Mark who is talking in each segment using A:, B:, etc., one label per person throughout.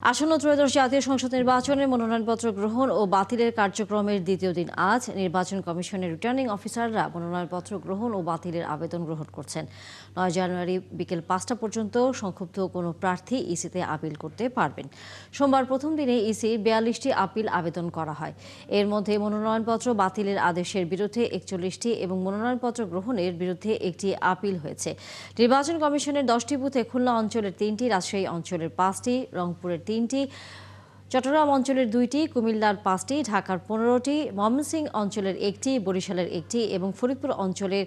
A: আসন্ন ত্রয়োদশ জাতীয় সংসদ নির্বাচনের মনোনয়নপত্র গ্রহণ ও বাতিলের কার্যক্রমের দ্বিতীয় দিন আজ নির্বাচন কমিশনের রিটার্নিং অফিসাররা মনোনয়নপত্র গ্রহণ ও বাতিলের আবেদন গ্রহণ করছেন। ৯ জানুয়ারি বিকেল ৫টা পর্যন্ত সংক্ষুব্ধ কোনো প্রার্থী ইসিতে আপিল করতে পারবেন। সোমবার প্রথম দিনে ইসি ৪২টি আপিল আবেদন করা হয়। এর মধ্যে মনোনয়নপত্র বাতিলের আদেশের বিরুদ্ধে ৪১টি এবং মনোনয়নপত্র গ্রহণের বিরুদ্ধে একটি আপিল হয়েছে। নির্বাচন কমিশনের 10টি বুথে খুলনা অঞ্চলের 3টি, রাজশাহী অঞ্চলের 5টি, রংপুরের 3টি, চট্টগ্রাম অঞ্চলের 2টি, কুমিল্লার 5টি, ঢাকার 15টি, ময়মনসিংহ অঞ্চলের 1টি, বরিশালের 1টি এবং ফরিদপুর অঞ্চলের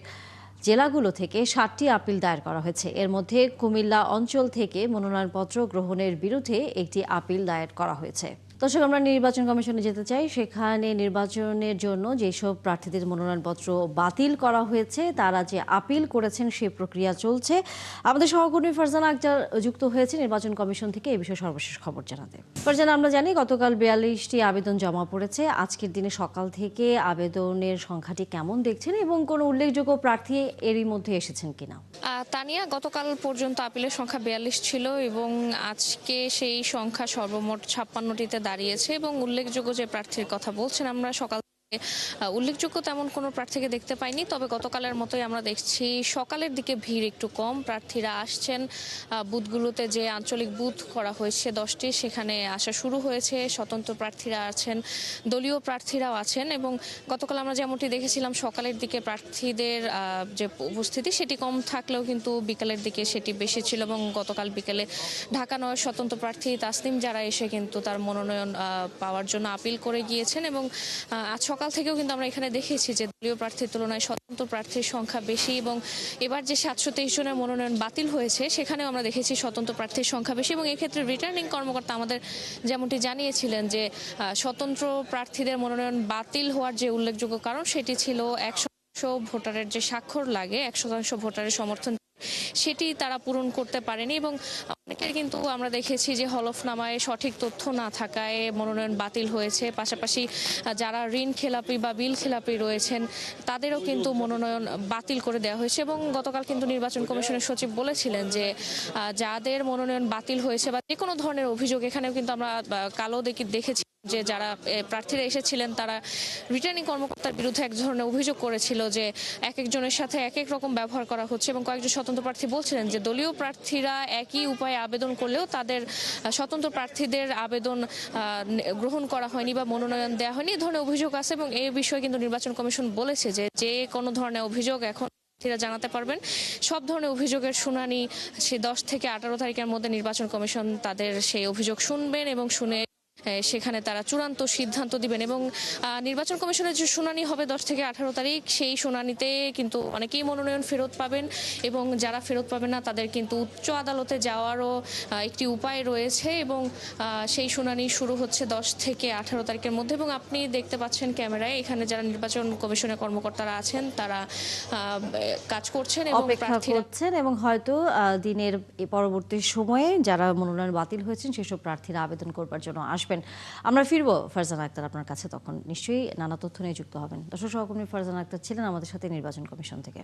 A: জেলাগুলো থেকে 7টি আপিল দায়ের করা হয়েছে। এর মধ্যে কুমিল্লা অঞ্চল থেকে মনোনয়নপত্র গ্রহণের বিরুদ্ধে একটি আপিল দায়ের করা হয়েছে। দর্শক, আমরা নির্বাচন কমিশনে যেতে চাই। সেখানে নির্বাচনের জন্য যেসব প্রার্থীদের মনোনয়নপত্র বাতিল করা হয়েছে তারা যে আপিল করেছেন সেই প্রক্রিয়া চলছে। আমাদের সহকর্মী ফারজানা আক্তার যুক্ত হয়েছে নির্বাচন কমিশন থেকে এই বিষয়ে সর্বশেষ খবর জানাতে। ফারজানা, আমরা জানি গতকাল ৪২টি আবেদন জমা পড়েছে। আজকের দিনে সকাল থেকে আবেদনের সংখ্যাটি কেমন দেখছেন এবং কোনো উল্লেখযোগ্য প্রার্থী এরই মধ্যে এসেছেন কিনা?
B: তানিয়া, গতকাল পর্যন্ত আপিলের সংখ্যা ৪২ ছিল এবং আজকে সেই সংখ্যা সর্বমোট ৫৬টিতে দাঁড়িয়েছে এবং উল্লেখযোগ্য যে প্রার্থীর কথা বলছেন আমরা সকাল উল্লেখযোগ্য তেমন কোনো প্রার্থীকে দেখতে পাইনি। তবে গতকালের মতোই আমরা দেখছি সকালের দিকে ভিড় একটু কম, প্রার্থীরা আসছেন। বুথগুলোতে যে আঞ্চলিক বুথ করা হয়েছে 10টি, সেখানে আসা শুরু হয়েছে। স্বতন্ত্র প্রার্থীরা আছেন, দলীয় প্রার্থীরাও আছেন এবং গতকাল আমরা যেমনটি দেখেছিলাম সকালের দিকে প্রার্থীদের যে উপস্থিতি সেটি কম থাকলেও কিন্তু বিকালের দিকে সেটি বেশি ছিল এবং গতকাল বিকেলে ঢাকা নয় স্বতন্ত্র প্রার্থী তাসনিম যারা এসে কিন্তু তার মনোনয়ন পাওয়ার জন্য আপিল করে গিয়েছেন এবং আজ সকাল থেকেও কিন্তু আমরা এখানে দেখেছি যে দলীয় প্রার্থীর তুলনায় স্বতন্ত্র প্রার্থীর সংখ্যা বেশি এবং এবার যে 723 জনের মনোনয়ন বাতিল হয়েছে সেখানেও আমরা দেখেছি স্বতন্ত্র প্রার্থীর সংখ্যা বেশি এবং এক্ষেত্রে রিটার্নিং কর্মকর্তা আমাদের যেমনটি জানিয়েছিলেন যে স্বতন্ত্র প্রার্থীদের মনোনয়ন বাতিল হওয়ার যে উল্লেখযোগ্য কারণ সেটি ছিল 100% ভোটারের যে স্বাক্ষর লাগে, 100% ভোটারের সমর্থন সেটি তারা পূরণ করতে পারেনি এবং অনেকের কিন্তু আমরা দেখেছি যে হলফনামায় সঠিক তথ্য না থাকায় মনোনয়ন বাতিল হয়েছে। পাশাপাশি যারা ঋণ খেলাপি বা বিল খেলাপি রয়েছেন তাদেরও কিন্তু মনোনয়ন বাতিল করে দেওয়া হয়েছে এবং গতকাল কিন্তু নির্বাচন কমিশনের সচিব বলেছিলেন যে যাদের মনোনয়ন বাতিল হয়েছে বা যে কোনো ধরনের অভিযোগ, এখানেও কিন্তু আমরা কালো দেখেছি যে যারা প্রার্থীরা এসেছিলেন তারা রিটার্নিং কর্মকর্তার বিরুদ্ধে এক ধরনের অভিযোগ করেছিল যে এক একজনের সাথে এক এক রকম ব্যবহার করা হচ্ছে এবং কয়েকজন স্বতন্ত্র প্রার্থী বলছিলেন যে দলীয় প্রার্থীরা একই উপায়ে আবেদন করলেও তাদের স্বতন্ত্র প্রার্থীদের আবেদন গ্রহণ করা হয়নি বা মনোনয়ন দেওয়া হয়নি, এই ধরনের অভিযোগ আছে এবং এই বিষয়ে কিন্তু নির্বাচন কমিশন বলেছে যে যে কোনো ধরনের অভিযোগ এখন জানাতে পারবেন। সব ধরনের অভিযোগের শুনানি সে 10 থেকে 18 তারিখের মধ্যে নির্বাচন কমিশন তাদের সেই অভিযোগ শুনবেন এবং শুনে সেখানে তারা চূড়ান্ত সিদ্ধান্ত দিবেন এবং নির্বাচন কমিশনের যে শুনানি হবে 10 থেকে 18 তারিখ, সেই শুনানিতে কিন্তু অনেকেই মনোনয়ন ফেরত পাবেন এবং যারা ফেরত পাবেন না তাদের কিন্তু উচ্চ আদালতে যাওয়ারও একটি উপায় রয়েছে এবং সেই শুনানি শুরু হচ্ছে 10 থেকে 18 তারিখের মধ্যে এবং আপনি দেখতে পাচ্ছেন ক্যামেরায় এখানে যারা নির্বাচন কমিশনের কর্মকর্তারা আছেন তারা কাজ করছেন এবং
A: অপেক্ষা করছেন এবং হয়তো দিনের পরবর্তী সময়ে যারা মনোনয়ন বাতিল হয়েছেন সেসব প্রার্থীরা আবেদন করবার জন্য আসবেন। আমরা ফিরবো ফারজানা আক্তার আপনার কাছে, তখন নিশ্চয়ই নানা তথ্য নিয়ে যুক্ত হবেন। দর্শক, সহকর্মী ফারজানা আক্তার ছিলেন আমাদের সাথে নির্বাচন কমিশন থেকে।